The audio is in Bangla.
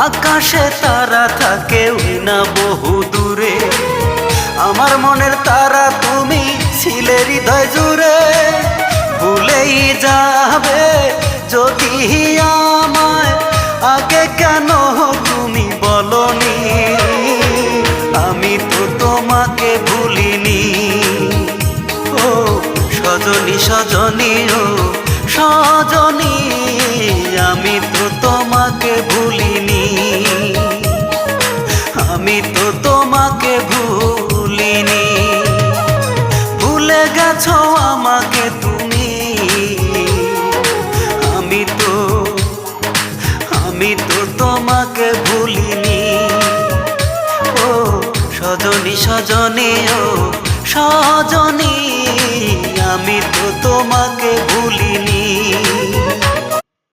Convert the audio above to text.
আকাশে তারা থাকে ওই না বহু দূরে, আমার মনের তারা তুমি ছিলে হৃদয় জুড়ে। ভুলেই যাবে যদি আমায়, আগে কেন তুমি বলনি? আমি তো তোমাকে ভুলিনি। ও সজনী সজনী, ও সজনী, আমি তো তোমাকে ভুলিনি। আমি তো তোমাকে ভুলিনি। ভুলে গেছো আমাকে তুমি। আমি তো তোমাকে ভুলিনি। ও সজনী সজনী, ও সজনী, আমি তো তোমাকে ভুলিনি।